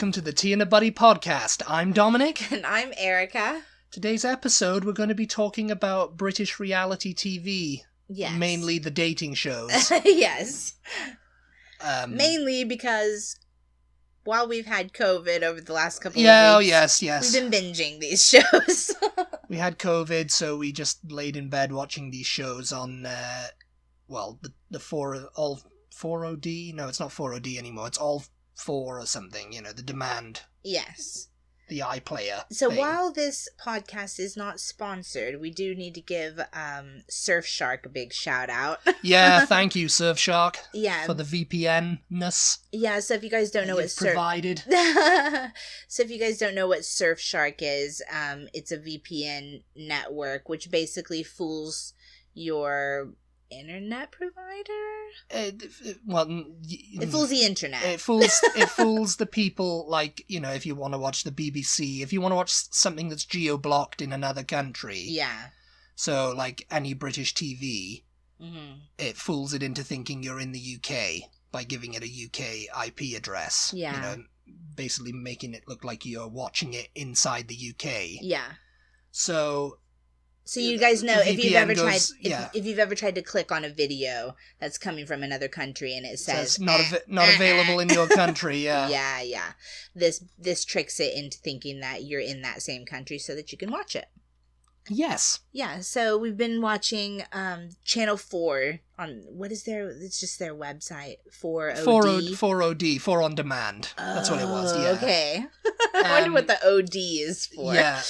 welcome to the Tea and a Butty podcast. I'm Dominic. And I'm Erica. Today's episode, we're going to be talking about British reality TV. Yes. Mainly the dating shows. Yes. Mainly because while we've had COVID over the last couple of weeks, yes. We've been binging these shows. We had COVID, so we just laid in bed watching these shows on, the 4OD? No, it's not 4OD anymore. It's all 4 or something, the demand. Yes. The iPlayer So thing. while this podcast is not sponsored, we do need to give Surfshark a big shout out. Yeah, thank you, Surfshark. Yeah. For the VPN-ness. Yeah, so if you guys don't know what provided. So if you guys don't know what Surfshark is, it's a VPN network which basically fools your internet provider. It fools the internet. It fools the people, like, if you want to watch the BBC, if you want to watch something that's geo-blocked in another country. Yeah. So, like, any British TV, Mm-hmm. it fools it into thinking you're in the UK by giving it a UK IP address. Yeah. Basically making it look like you're watching it inside the UK. Yeah. So you guys know if you've ever tried to click on a video that's coming from another country and it says not available in your country, yeah. Yeah. This tricks it into thinking that you're in that same country so that you can watch it. Yes. Yeah, so we've been watching Channel 4 on it's just their website, 4OD. 4OD, 4 on demand. That's what it was, yeah. Okay. I wonder what the OD is for. Yeah.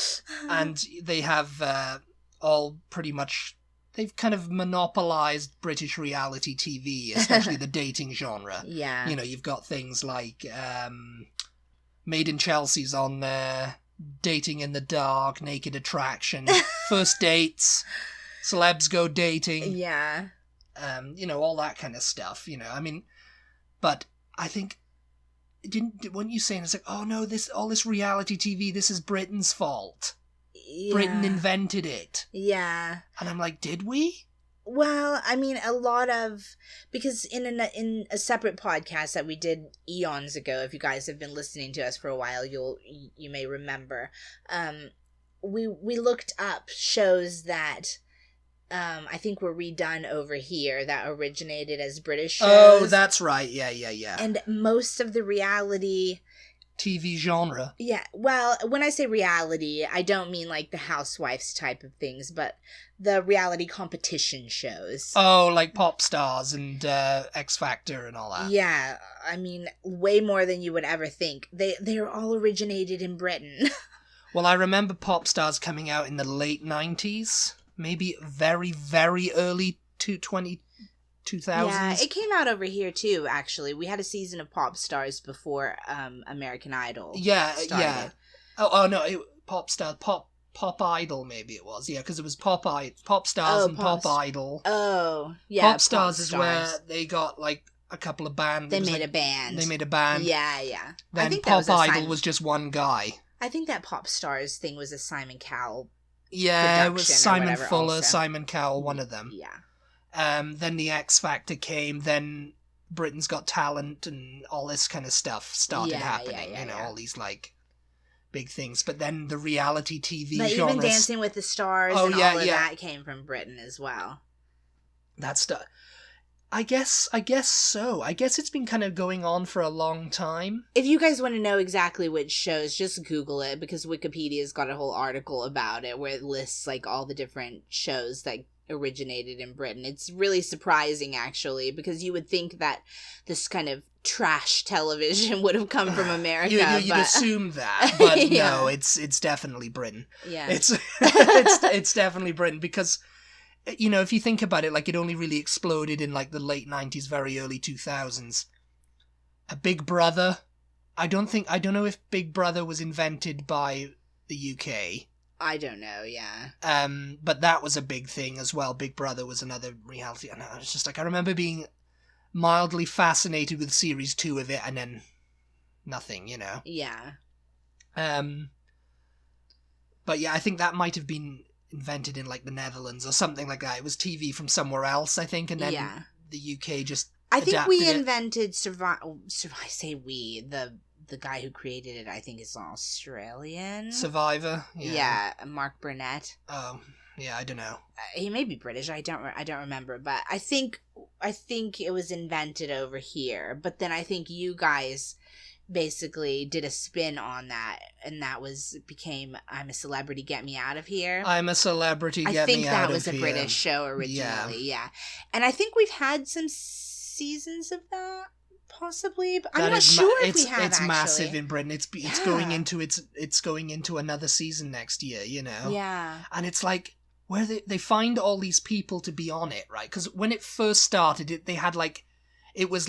And they have all pretty much, they've kind of monopolized British reality TV, especially the dating genre. Yeah. You've got things like Made in Chelsea's on there, Dating in the Dark, Naked Attraction, First Dates, Celebs Go Dating. Yeah. All that kind of stuff, but I think, weren't you saying, it's like, oh no, all this reality TV, this is Britain's fault. Yeah. Britain invented it. Yeah. And I'm like, did we? Well, I mean, because in a separate podcast that we did eons ago, if you guys have been listening to us for a while, you may remember, we looked up shows that I think were redone over here that originated as British shows. Oh, that's right. Yeah. And most of the reality TV genre. Yeah, well, when I say reality, I don't mean like the Housewives type of things, but the reality competition shows. Oh, like Pop Stars and X Factor and all that. Yeah, I mean, way more than you would ever think. They're all originated in Britain. Well, I remember Pop Stars coming out in the late 90s, maybe very, very early 2000s. Yeah, it came out over here too, actually. We had a season of Pop Stars before American Idol started. Yeah. Oh no, Pop Stars, Pop Idol maybe it was. Yeah, because it was Pop Stars and Pop Idol. Oh, yeah. Pop Stars is where they got like a couple of bands. They made a band. Yeah. Then I think Pop Idol was just one guy. I think that Pop Stars thing was a Simon Cowell. Yeah, it was Simon Fuller, also. Simon Cowell, one of them. Yeah. Then the X Factor came, then Britain's Got Talent and all this kind of stuff started happening, all these like big things. But then the reality TV but genres... even Dancing with the Stars and all of that came from Britain as well. That's I guess so. I guess it's been kind of going on for a long time. If you guys want to know exactly which shows, just Google it, because Wikipedia's got a whole article about it where it lists like all the different shows that originated in Britain. It's really surprising, actually, because you would think that this kind of trash television would have come from America. You'd assume that, but no, it's definitely Britain. Yeah, it's definitely Britain, because if you think about it, like, it only really exploded in like the late 90s, very early 2000s. A Big Brother. I don't know if Big Brother was invented by the UK. I don't know, yeah. But that was a big thing as well. Big Brother was another reality. And I was just like, I remember being mildly fascinated with series 2 of it, and then nothing, Yeah. But yeah, I think that might have been invented in like the Netherlands or something like that. It was TV from somewhere else, I think, and then the UK just I think we adapted invented I say we, the the guy who created it, I think, is Australian. Survivor. Yeah, Mark Burnett. Yeah, I don't know. He may be British. I don't remember, but I think it was invented over here. But then I think you guys basically did a spin on that, and that became I'm a Celebrity, Get Me Out of Here. I'm a Celebrity, Get Me Out of Here. I think that was a British show originally. Yeah. And I think we've had some seasons of that. Possibly, but I'm not sure if we have. It's massive in Britain. It's going into another season next year. Yeah. And it's like where they find all these people to be on it, right? Because when it first started, they had it was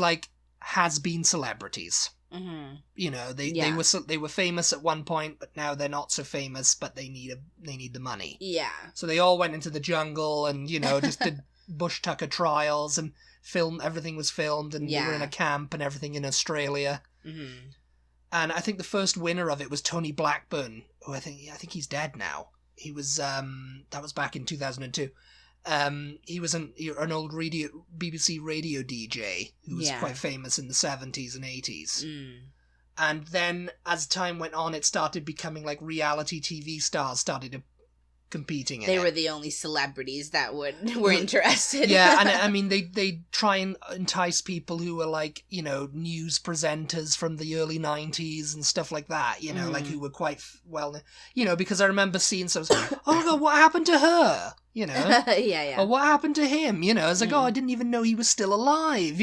has-been celebrities. Mm-hmm. They were famous at one point, but now they're not so famous. But they need the money. Yeah. So they all went into the jungle and just did bush tucker trials and. Everything was filmed, and they were in a camp and everything in Australia. Mm-hmm. And I think the first winner of it was Tony Blackburn, who I think he's dead now. He was that was back in 2002. He was an old BBC radio DJ who was quite famous in the 70s and 80s. And then as time went on, it started becoming like reality TV stars started competing in They it. were the only celebrities that were interested. Yeah, and I mean, they try and entice people who were news presenters from the early 90s and stuff like that, who were quite well, because I remember seeing some, oh God, what happened to her? Yeah. Or what happened to him? It's like, oh, I didn't even know he was still alive,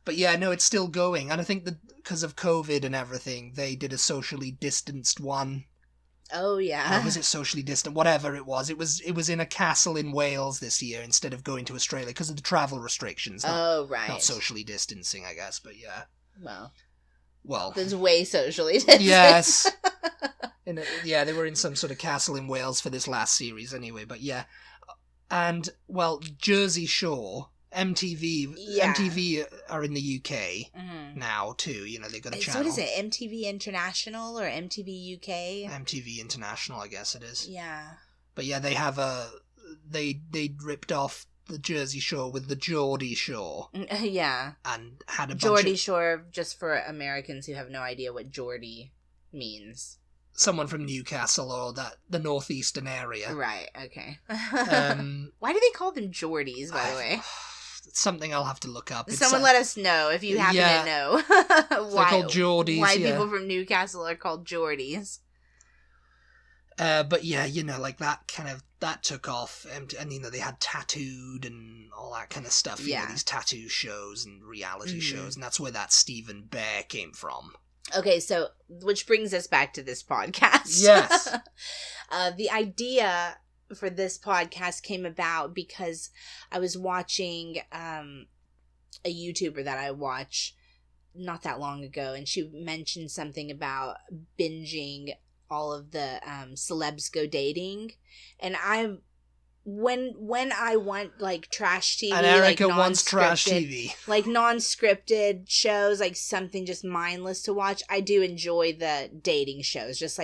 But yeah, no, it's still going. And I think that because of COVID and everything, they did a socially distanced one. Oh yeah. Or was it socially distant? Whatever it was. It was in a castle in Wales this year instead of going to Australia because of the travel restrictions. Right. Not socially distancing, I guess, but yeah. Well. There's way socially distancing. Yes. They were in some sort of castle in Wales for this last series anyway, but yeah. And, Jersey Shore, MTV are in the UK now too. They've got a channel. So what is it? MTV International or MTV UK? MTV International, I guess it is. Yeah. But yeah, they have they ripped off the Jersey Shore with the Geordie Shore. Yeah. And had a Geordie Shore, just for Americans who have no idea what Geordie means. Someone from Newcastle or the northeastern area. Right. Okay. Why do they call them Geordies, by the way? Something I'll have to look up. Someone let us know if you happen to know why they're called Geordies. Why people from Newcastle are called Geordies. But yeah, that took off, and they had Tattooed and all that kind of stuff. These tattoo shows and reality shows, and that's where that Stephen Bear came from. Okay, so which brings us back to this podcast. Yes. The idea for this podcast came about because I was watching a YouTuber that I watch not that long ago, and she mentioned something about binging all of the celebs go dating, and when I want trash TV, and Erica wants trash TV, non-scripted shows, something just mindless to watch. I do enjoy the dating shows, just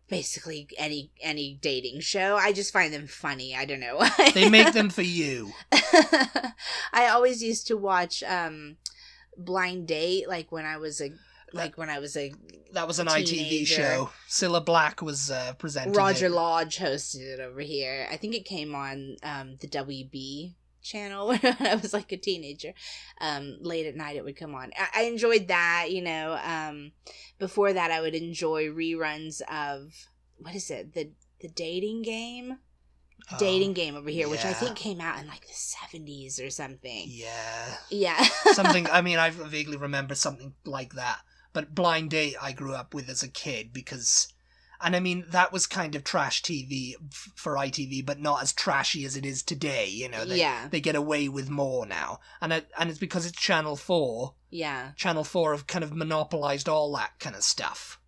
basically any dating show. I just find them funny. I don't know why. They make them for you. I always used to watch Blind Date when I was a that was an ITV show. Cilla Black was presenting Roger it. Lodge hosted it over here. I think it came on the WB channel when I was a teenager. Late at night it would come on. I enjoyed that, before that I would enjoy reruns of what is it? The dating game? Dating game over here, which I think came out in the 70s or something. Yeah. Something, I vaguely remember something like that. But Blind Date I grew up with as a kid because, and that was kind of trash TV for ITV, but not as trashy as it is today, They get away with more now. And it's because it's Channel 4. Yeah. Channel 4 have kind of monopolised all that kind of stuff.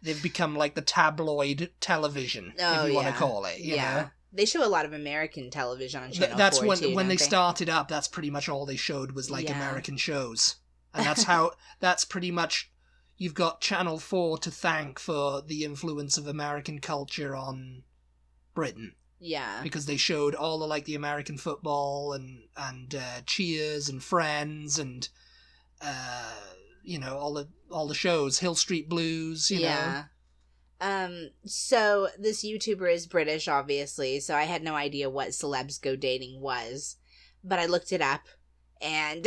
They've become like the tabloid television, if you want to call it, you know? They show a lot of American television on Channel 4 that's too, when they started up, that's pretty much all they showed was American shows. And that's pretty much, you've got Channel 4 to thank for the influence of American culture on Britain. Yeah. Because they showed all the American football and Cheers and Friends and all the shows, Hill Street Blues, you know. So this YouTuber is British, obviously, so I had no idea what Celebs Go Dating was, but I looked it up, and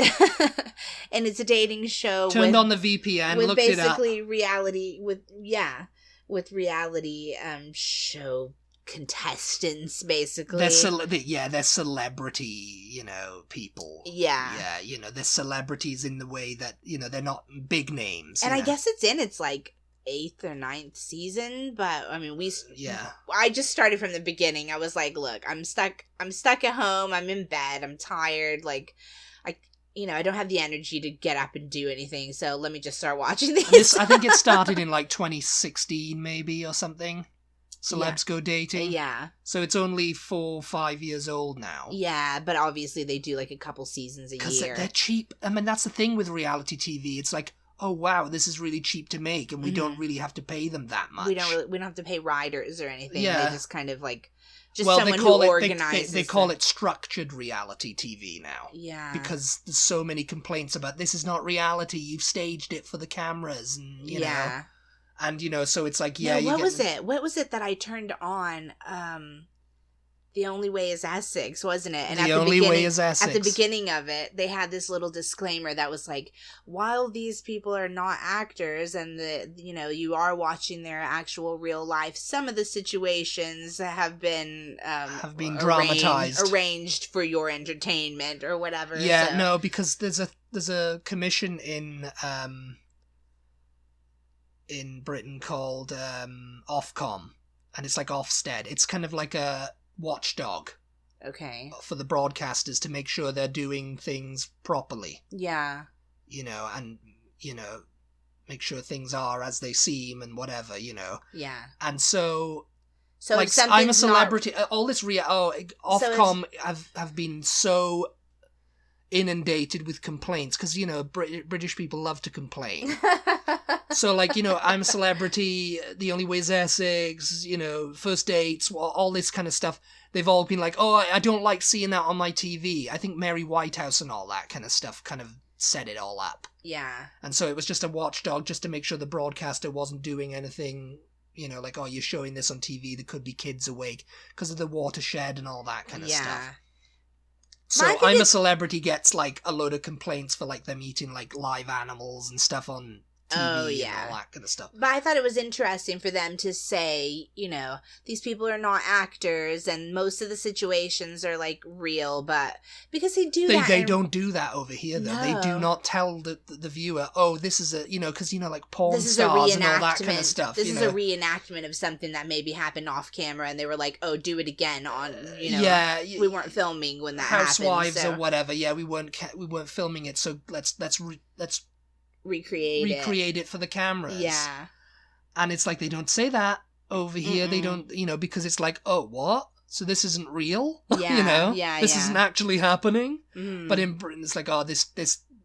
and it's a dating show. Turned on the VPN, with looked it up. Basically reality with reality show contestants, basically. They're celebrity, people. Yeah. Yeah, they're celebrities in the way that, they're not big names. And I guess it's in its, 8th or 9th season, but, I mean, Yeah. I just started from the beginning. I was like, look, I'm stuck at home, I'm in bed, I'm tired, I don't have the energy to get up and do anything, so let me just start watching this. I think it started in, 2016, maybe, or something. Celebs Go Dating. Yeah. So it's only 4 or 5 years old now. Yeah, but obviously they do a couple seasons a year. Because they're cheap. I mean, that's the thing with reality TV. It's like, oh wow, this is really cheap to make, and we don't really have to pay them that much. We don't have to pay writers or anything. Yeah. They just kind of someone who organizes. They call it structured reality TV now. Yeah. Because there's so many complaints about this is not reality. You've staged it for the cameras, and you know. And, so it's like, yeah. What was it? What was it that I turned on? The Only Way is Essex, wasn't it? And The Only Way is Essex. At the beginning of it, they had this little disclaimer that was like, while these people are not actors and you are watching their actual real life, some of the situations have been dramatized, arranged for your entertainment or whatever. Yeah, so. No, because there's a commission in Britain called Ofcom, and it's like Ofsted. It's kind of like a watchdog, for the broadcasters to make sure they're doing things properly. Yeah. And make sure things are as they seem and whatever. Yeah. And so I'm a celebrity. All this Ofcom have been so inundated with complaints because British people love to complain. So I'm a celebrity, The Only Way is Essex, First Dates, all this kind of stuff. They've all been like, oh, I don't like seeing that on my TV. I think Mary Whitehouse and all that kind of stuff kind of set it all up. Yeah. And so it was just a watchdog just to make sure the broadcaster wasn't doing anything, oh, you're showing this on TV, there could be kids awake because of the watershed and all that kind of stuff. So I'm a Celebrity gets a load of complaints for them eating live animals and stuff on TV and all that kind of stuff. But I thought it was interesting for them to say, these people are not actors and most of the situations are real, but because they do that. They don't do that over here though. No. They do not tell the viewer, oh, this is a, because porn stars and all that kind of stuff. This is a reenactment of something that maybe happened off camera and they were like, oh, do it again on, we weren't filming when that Housewives happened. Or whatever. Yeah, we weren't filming it, so let's recreate it for the cameras. Yeah. And it's they don't say that over here. They don't, because it's oh, what? So this isn't real? Yeah. This isn't actually happening? Mm. But in Britain, it's oh, this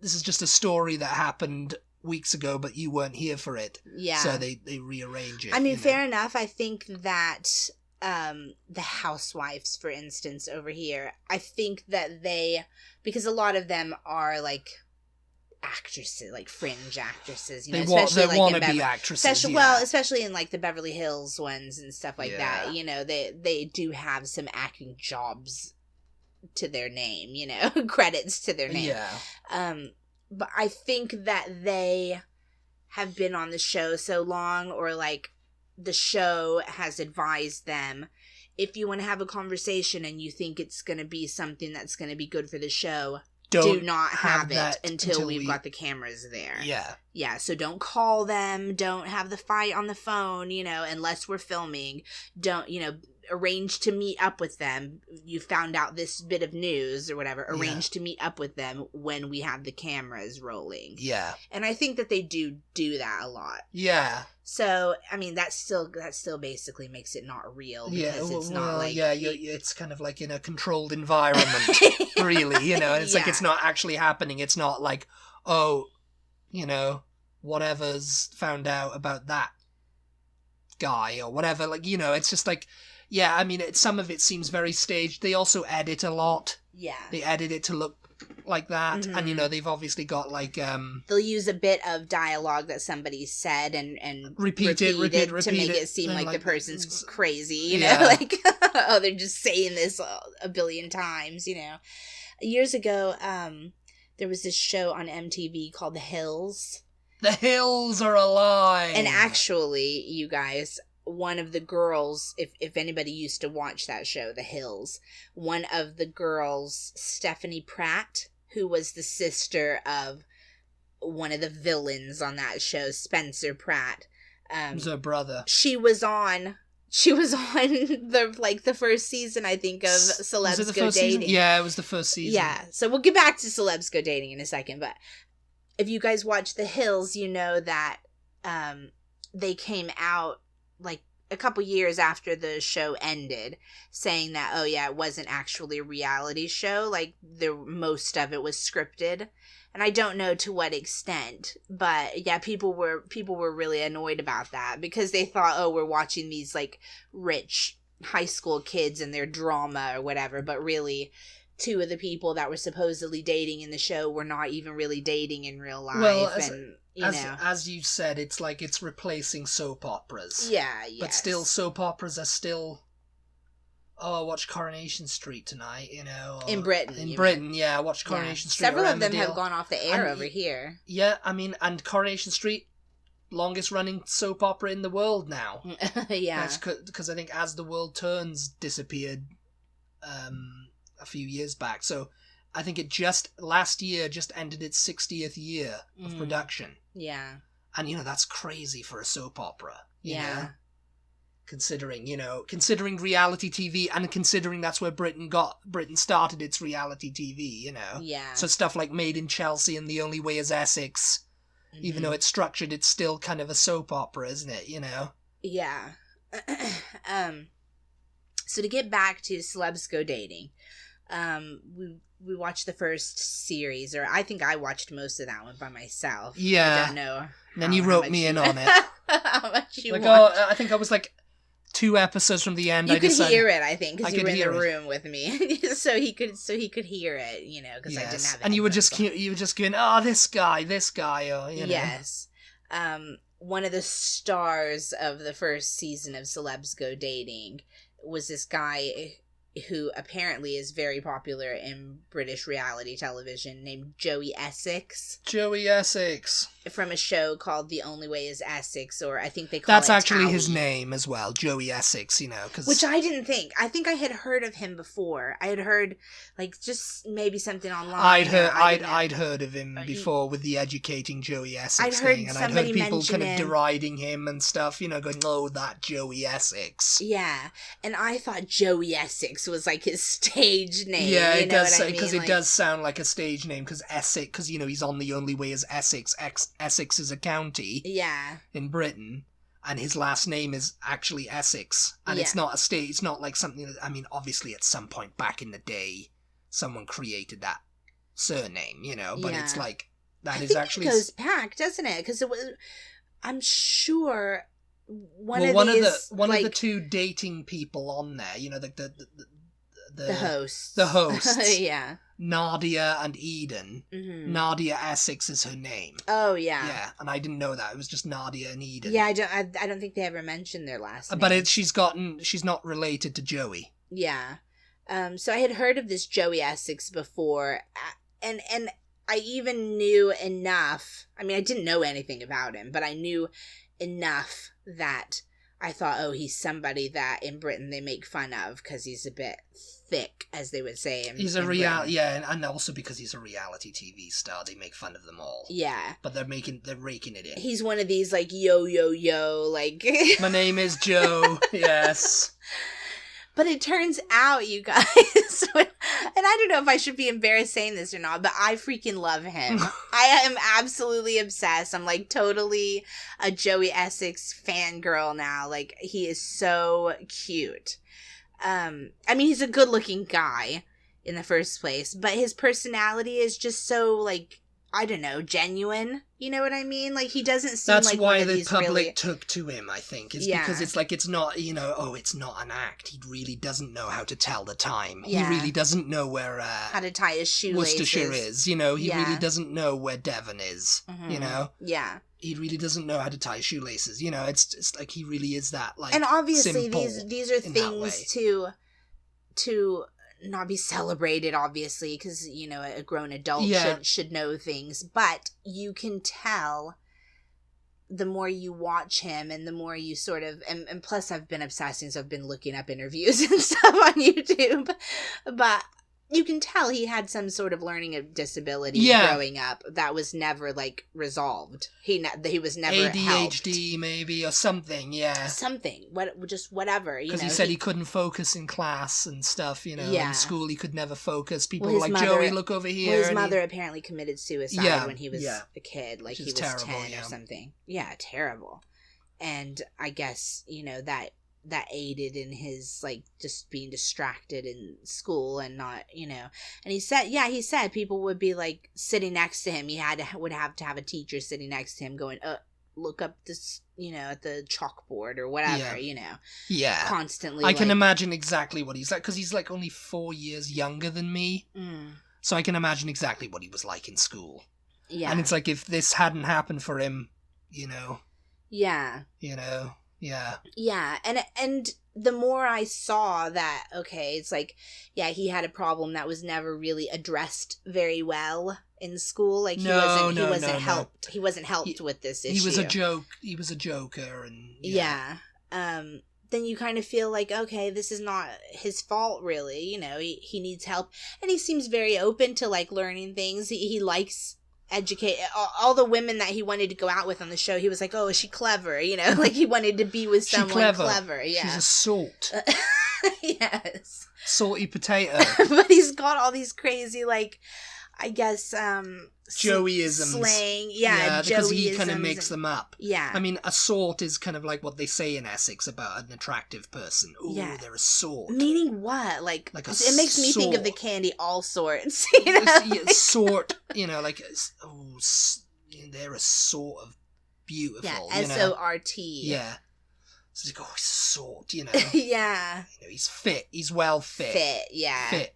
is just a story that happened weeks ago, but you weren't here for it. Yeah. So they rearrange it. I mean, fair enough. I think that the housewives, for instance, over here, I think that because a lot of them are actresses, fringe actresses, they want to be actresses, especially in the Beverly Hills ones and stuff like that. They do have some acting jobs to their name, credits to their name. But I think that they have been on the show so long, or the show has advised them, if you want to have a conversation and you think it's going to be something that's going to be good for the show, do not have it until we've got the cameras there. Yeah. Yeah, so don't call them, don't have the fight on the phone, unless we're filming. Don't, arrange to meet up with them. You found out this bit of news or whatever. Arrange to meet up with them when we have the cameras rolling. Yeah. And I think that they do that a lot. Yeah. So, I mean, that still basically makes it not real, because it's not it's kind of in a controlled environment, really, and it's it's not actually happening. It's not oh, whatever's found out about that guy or whatever, it's just I mean, some of it seems very staged. They also edit a lot. Yeah. They edit it to look like that. And, you know, they've obviously got, like... they'll use a bit of dialogue that somebody said and repeat it to make it seem like the person's crazy, you know? Like, oh, they're just saying this a billion times, you know? Years ago, there was this show on MTV called The Hills. The Hills are alive! And actually, you guys... one of the girls, if anybody used to watch that show, The Hills, one of the girls, Stephanie Pratt, who was the sister of one of the villains on that show, Spencer Pratt. It was her brother. She was on the first season, I think, of Celebs Go Dating. Season? Yeah, it was the first season. Yeah, so we'll get back to Celebs Go Dating in a second, but if you guys watch The Hills, you know that they came out like a couple years after the show ended, saying that, oh yeah, it wasn't actually a reality show, like most of it was scripted. And I don't know to what extent, but yeah, people were really annoyed about that because they thought, oh, we're watching these like rich high school kids and their drama or whatever, but really two of the people that were supposedly dating in the show were not even really dating in real life. Well, as you said, it's like it's replacing soap operas. Yeah, yes. But still, soap operas are still... Oh, I watched Coronation Street tonight, you know. In Britain. In Britain, yeah, I watched Coronation Street. Several of them have gone off the air over here. Yeah, I mean, and Coronation Street, longest running soap opera in the world now. Yeah. Because I think As the World Turns disappeared a few years back. So I think it last year ended its 60th year of production. Yeah. And, you know, that's crazy for a soap opera. You yeah. know? Considering reality TV and considering that's where Britain started its reality TV, you know? Yeah. So stuff like Made in Chelsea and The Only Way is Essex, even though it's structured, it's still kind of a soap opera, isn't it, you know? Yeah. So to get back to Celebs Go Dating, we watched the first series, or I think I watched most of that one by myself. Yeah. I don't know. And then you wrote me in on it. How much you watched. Oh, I think I was like 2 episodes from the end. You could hear it, I think, because you were in the room it. with me, so he could hear it, you know, because I didn't have it. And you were just going, oh, this guy, or you know. Yes. One of the stars of the first season of Celebs Go Dating was this guy who apparently is very popular in British reality television, named Joey Essex. Joey Essex. From a show called The Only Way is Essex, or I think they call That's it actually Towie. his name as well, Joey Essex, you know. Which I didn't think. I think I had heard of him before. I had heard, like, just maybe something online. I'd heard of him before with the Educating Joey Essex thing, and I'd heard people kind of deriding him and stuff, you know, going, oh, that Joey Essex. Yeah, and I thought Joey Essex was, like, his stage name. Yeah, it does, because it does sound like a stage name, because Essex, because, you know, he's on The Only Way is Essex. Essex is a county in Britain, and his last name is actually Essex, and it's not a state. It's not like something that, I mean, obviously at some point back in the day someone created that surname, you know, but it's like that is actually... it goes back, doesn't it? Because it was, I'm sure one of the two dating people on there, you know, the hosts. The hosts. Yeah. Nadia and Eden. Mm-hmm. Nadia Essex is her name. Oh, yeah. Yeah, and I didn't know that. It was just Nadia and Eden. Yeah, I don't think they ever mentioned their last name. But she's not related to Joey. Yeah. So I had heard of this Joey Essex before, and I even knew enough. I mean, I didn't know anything about him, but I knew enough that I thought, oh, he's somebody that in Britain they make fun of because he's a bit thick, as they would say. He's a reality, and also because he's a reality TV star, they make fun of them all. Yeah, but they're raking it in. He's one of these like yo, like. My name is Joe. Yes. But it turns out, you guys, and I don't know if I should be embarrassed saying this or not, but I freaking love him. I am absolutely obsessed. I'm like totally a Joey Essex fangirl now. Like, he is so cute. I mean, he's a good looking guy in the first place, but his personality is just so like I don't know, genuine. You know what I mean? Like, he doesn't seem That's like why one of the these public really... took to him, I think. It's Yeah. because it's like, it's not, it's not an act. He really doesn't know how to tell the time. Yeah. He really doesn't know where how to tie his shoelaces. Worcestershire is. He Yeah. really doesn't know where Devon is. Yeah. He really doesn't know how to tie shoelaces. It's like he really is that, like, and obviously simple these are in that way. things to not be celebrated, obviously, because a grown adult should know things, but you can tell the more you watch him and the more you sort of and plus I've been obsessing, so I've been looking up interviews and stuff on YouTube, but you can tell he had some sort of learning disability growing up that was never, like, resolved. He was never ADHD helped. Maybe, or something, Something. Just whatever, Because he said he couldn't focus in class and stuff, Yeah. In school he could never focus. People Well, were like, mother- Joey, look over here. Well, his mother apparently committed suicide when he was Yeah. a kid. Like, Which he is was terrible, 10 or something. Yeah, terrible. And I guess, that aided in his, like, just being distracted in school and not, and he said people would be, like, sitting next to him. He would have to have a teacher sitting next to him going, look up this, at the chalkboard or whatever, Yeah. constantly. I can imagine exactly what he's like, because he's, like, only 4 years younger than me. So I can imagine exactly what he was like in school. Yeah. And it's like, if this hadn't happened for him, Yeah. Yeah. Yeah, and the more I saw that, okay, it's like, he had a problem that was never really addressed very well in school. Like, he wasn't helped. He wasn't helped with this issue. He was a joke. He was a joker, and then you kind of feel like, okay, this is not his fault, really. He needs help, and he seems very open to, like, learning things. He likes educate all the women that he wanted to go out with on the show. He was like, oh, is she clever? Like, he wanted to be with someone clever. Yeah, she's a salt. Yes, salty potato. But he's got all these crazy, like, I guess, Joey-isms. Slang. Because he kind of makes them up. Yeah. I mean, a sort is kind of like what they say in Essex about an attractive person. Ooh, they're a sort. Meaning what? Like a it makes me think of the candy All Sorts. Sort, like, they're a sort of beautiful. Yeah, SORT. Yeah. So it's like, oh, he's a sort, Yeah. He's fit. He's well fit. Fit,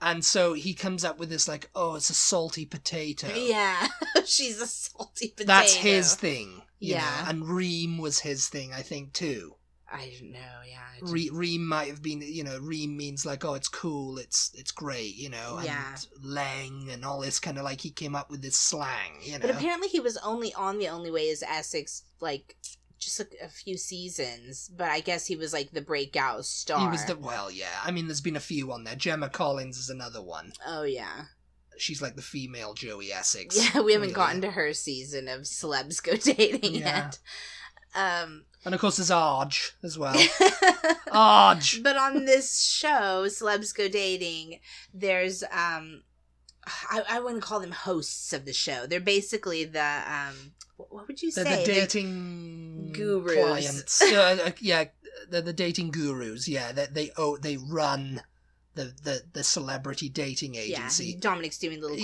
And so he comes up with this, like, oh, it's a salty potato. Yeah, she's a salty potato. That's his thing, you know. Yeah. And Reem was his thing, I think, too. I don't know, yeah. Reem might have been, Reem means, like, oh, it's cool, it's great, and Lang and all this kind of, like, he came up with this slang, But apparently he was only on The Only Way is Essex, like, just a few seasons, but I guess he was, like, the breakout star. He was I mean, there's been a few on there. Gemma Collins is another one. Oh, yeah. She's like the female Joey Essex. Yeah, we haven't gotten to her season of celebs go dating yet. And of course there's Arj as well. Arj! But on this show, Celebs Go Dating, there's, I wouldn't call them hosts of the show. They're basically the, what would you say? They're the dating gurus. Clients. They're the dating gurus. Yeah, they run the celebrity dating agency. Yeah, Dominic's doing little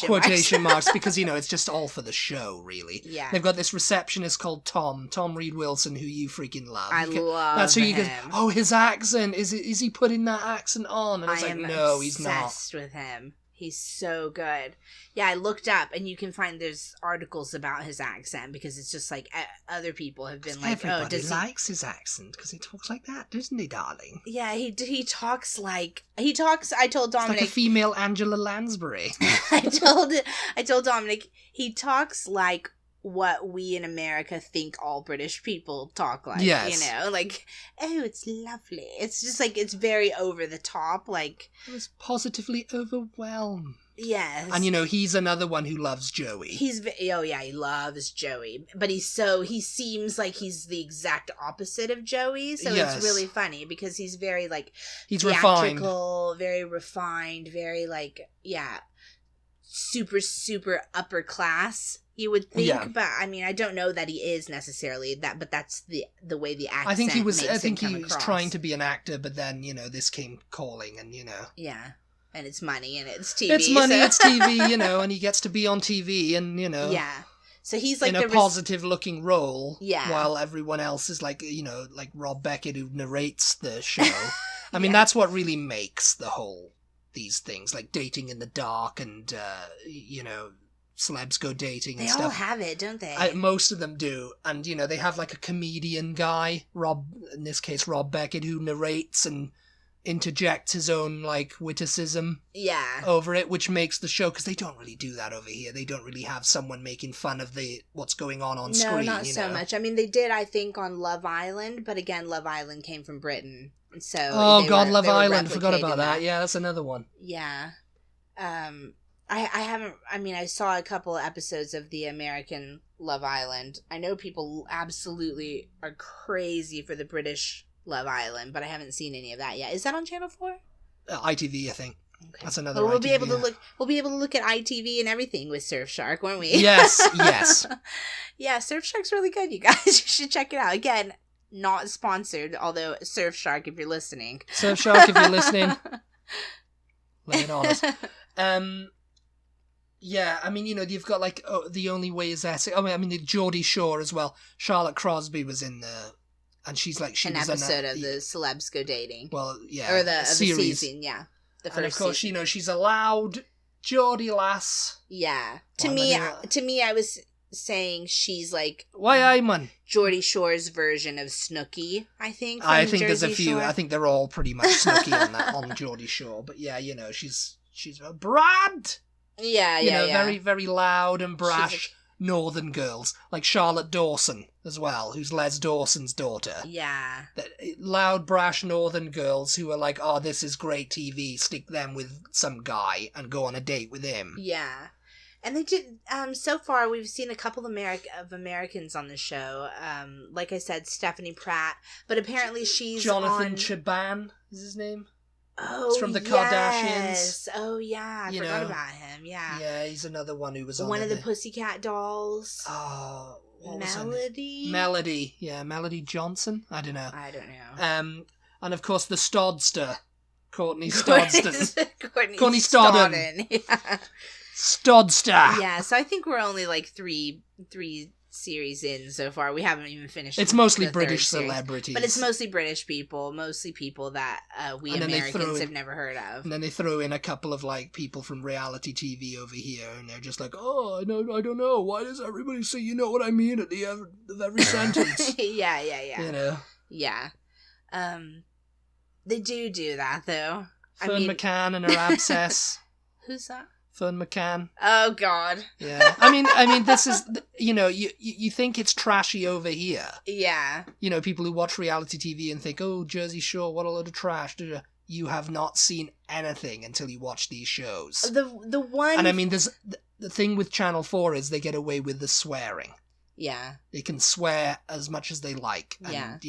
quotation marks because it's just all for the show, really. Yeah, they've got this receptionist called Tom Reed Wilson, who you freaking love. I love. That's who you him. go. Oh, his accent is he putting that accent on? And it's like, no, he's not. Obsessed with him. He's so good. Yeah, I looked up, and you can find there's articles about his accent because it's just like other people have been like, everybody likes his accent because he talks like that, doesn't he, darling? Yeah, he talks. I told Dominic, it's like a female Angela Lansbury. I told Dominic he talks like what we in America think all British people talk like. Yes. Like, oh, it's lovely. It's just like, it's very over the top. Like, I was positively overwhelmed. Yes. And he's another one who loves Joey. He loves Joey. But he seems like he's the exact opposite of Joey. So It's really funny because he's very, like, he's theatrical, very refined, very, like, super, super upper class. You would think, but I mean, I don't know that he is necessarily that, but that's the way the accent. I think he was across. trying to be an actor, but then this came calling, and Yeah, And it's money, and it's TV. It's money, so. it's TV, and he gets to be on TV, and, Yeah. So he's like in a positive-looking role, while everyone else is like, like Rob Beckett, who narrates the show. I mean, that's what really makes these things, like Dating in the Dark and, Celebs Go Dating and stuff. They all have it, don't they? Most of them do. And, they have like a comedian guy, in this case, Rob Beckett, who narrates and interjects his own, like, witticism over it, which makes the show, because they don't really do that over here. They don't really have someone making fun of what's going on screen. No, not so much. I mean, they did, I think, on Love Island, but again, Love Island came from Britain, so... Oh, God, Love Island, forgot about that. Yeah, that's another one. Yeah. I haven't... I mean, I saw a couple of episodes of the American Love Island. I know people absolutely are crazy for the British Love Island, but I haven't seen any of that yet. Is that on Channel 4? ITV, I think. Okay. That's another. Well, we'll ITV, be able to look. We'll be able to look at ITV and everything with Surfshark, won't we? Yes. Yeah, Surfshark's really good, you guys. You should check it out. Again, not sponsored, although Surfshark, if you're listening. Surfshark, if you're listening, lay it on us. Yeah, I mean, you've got like The Only Way Is Essex. I mean, Geordie Shore as well. Charlotte Crosby was in the. And she's like, she an was episode of the Celebs Go Dating. Well, yeah. Or the series. Season, yeah. The first and of course, season. She's a loud Geordie lass. Yeah. To me, I was saying she's like... Why, aye, man? Geordie Shore's version of Snooki, I think. I think there's a Jersey few. Shore. I think they're all pretty much Snooki on Geordie Shore. But yeah, she's a Brad. Yeah. Very, very loud and brash. Northern girls, like Charlotte Dawson as well, who's Les Dawson's daughter. Yeah. Loud, brash Northern girls who are like, oh, this is great TV, stick them with some guy and go on a date with him. Yeah. And they did, so far we've seen a couple of Americans on the show. Like I said, Stephanie Pratt, but apparently she's Jonathan Cheban is his name. Oh, it's from the Kardashians. Oh, yeah. I forgot about him. Yeah. Yeah, he's another one who was on one of the Pussycat Dolls. Oh, Melody? Melody. Yeah, Melody Johnson. I don't know. And of course the Stodster. Courtney Stodster. Courtney Stodden. Yeah. Stodster. Yeah, so I think we're only like three series in so far. We haven't even finished. It's mostly British celebrities, but it's mostly British people, that we Americans have never heard of. And then they throw in a couple of like people from reality TV over here, and they're just like, "Oh, I don't know. Why does everybody say you know what I mean at the end of every sentence?" Yeah. Yeah. They do that though. Fern McCann and her abscess. Who's that? Fern McCann. Oh God. Yeah. I mean, this is, you think it's trashy over here. Yeah. People who watch reality TV and think, oh, Jersey Shore, what a load of trash. You have not seen anything until you watch these shows. The one. And I mean, there's the thing with Channel 4 is they get away with the swearing. Yeah. They can swear as much as they like. And,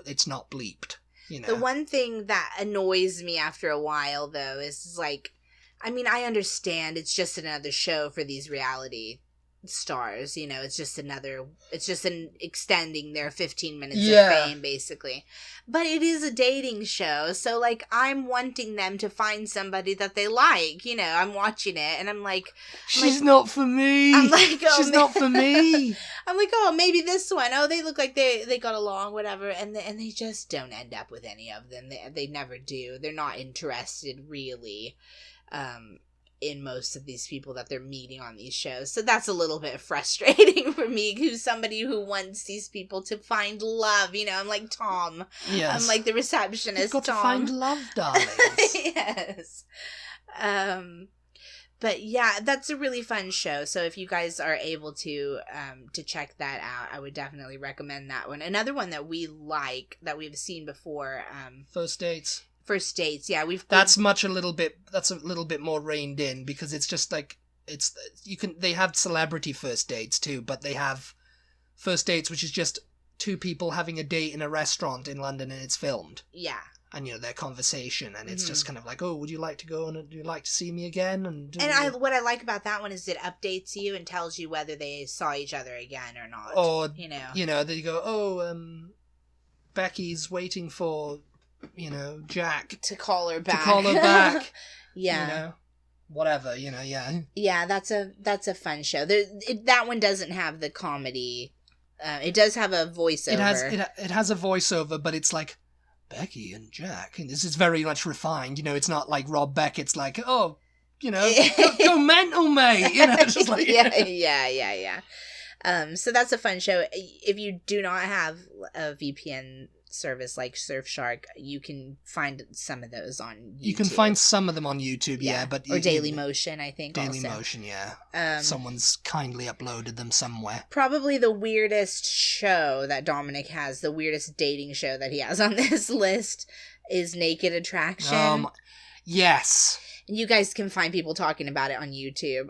it's not bleeped. The one thing that annoys me after a while, though, is like, I mean, I understand it's just another show for these reality stars, it's just extending their 15 minutes of fame, basically. But it is a dating show, so, like, I'm wanting them to find somebody that they like, I'm watching it, and I'm like... She's not for me! I'm like, oh, she's not for me! I'm like, oh, maybe this one, oh, they look like they got along, whatever, and they just don't end up with any of them. They never do. They're not interested, really. In most of these people that they're meeting on these shows. So that's a little bit frustrating for me, who's somebody who wants these people to find love. I'm like Tom. Yes. I'm like the receptionist. You've got Tom. to find love, darlings. Yes. But yeah, that's a really fun show. So if you guys are able to check that out, I would definitely recommend that one. Another one that we like, that we've seen before. First Dates. First Dates, yeah, that's a little bit more reined in, because it's just like they have celebrity first dates too, but they have First Dates, which is just two people having a date in a restaurant in London, and it's filmed. Yeah. And their conversation, and it's just kind of like, oh, would you like to go, and would you like to see me again? And what I like about that one is it updates you and tells you whether they saw each other again or not. Or they go, oh, Becky's waiting for Jack to call her back. Yeah. You know? Whatever, you know, yeah. Yeah, that's a fun show. That one doesn't have the comedy. It does have a voiceover. It has a voiceover, but it's like Becky and Jack, and this is very much refined. You know, it's not like Rob Beckett's like, oh, you know, go mental, mate. You know, just like yeah. So that's a fun show. If you do not have a VPN service like Surfshark, you can find some of those on YouTube. You can find some of them on YouTube, but or Dailymotion, I think. Dailymotion, yeah. Someone's kindly uploaded them somewhere. Probably the weirdest show that Dominic has, the weirdest dating show that he has on this list, is Naked Attraction. Yes. You guys can find people talking about it on YouTube.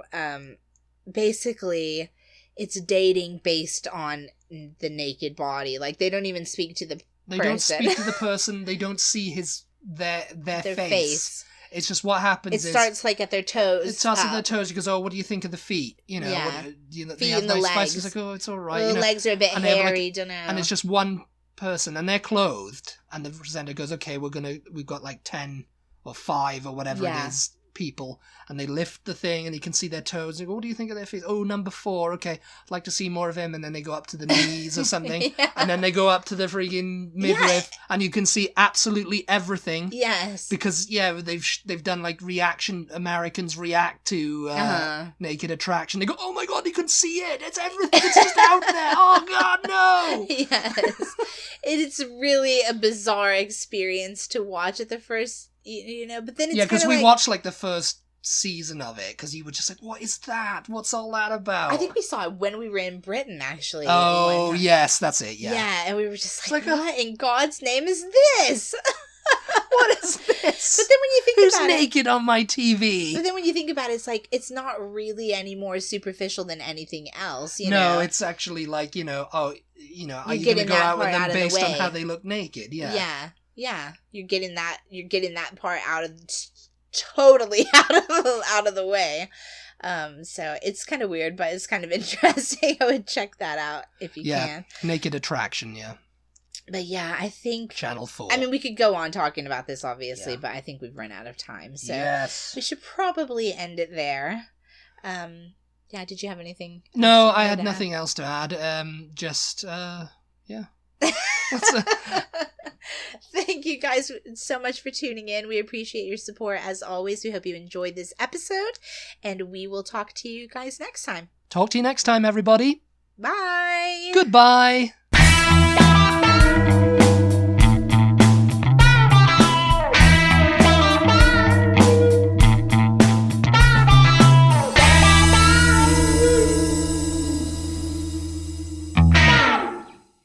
Basically, it's dating based on the naked body. Like, they don't even speak to the They person. don't speak to the person. They don't see their face. It's just what happens. It starts like at their toes. It starts at their toes. He goes, "Oh, what do you think of the feet? You know, feet and the legs. It's like, oh, it's all right. Well, the legs are a bit hairy. Don't know. And it's just one person, and they're clothed. And the presenter goes, "Okay, we've got like 10 or 5 or whatever it is people," and they lift the thing, and you can see their toes. And you go, "What do you think of their face?" "Oh, number 4. Okay, I'd like to see more of him." And then they go up to the knees or something, and then they go up to the freaking midriff, and you can see absolutely everything. Yes, because they've done like Americans react to Naked Attraction. They go, "Oh my god, you can see it! It's everything! It's just out there! Oh god, no!" Yes, it's really a bizarre experience to watch at the first. You know, but then it's because we watched like the first season of it because you were just like, "What is that? What's all that about?" I think we saw it when we were in Britain, actually. Oh yes, that's it. Yeah, and we were just like, "What in God's name is this? What is this?" But then when you think Who's about naked on my TV? But then when you think about it, it's like it's not really any more superficial than anything else. You know, know? It's actually like are you gonna go out with them based on how they look naked? Yeah. Yeah, you're getting that part totally out of the way. So it's kind of weird, but it's kind of interesting. I would check that out if you can. Naked Attraction, yeah. But yeah, I think Channel 4. I mean, we could go on talking about this, obviously, but I think we've run out of time. So we should probably end it there. Yeah, did you have anything? No, I had nothing else to add. Yeah. Thank you guys so much for tuning in. We appreciate your support as always. We hope you enjoyed this episode, and we will talk to you guys next time. Talk to you next time, everybody. Bye. Goodbye.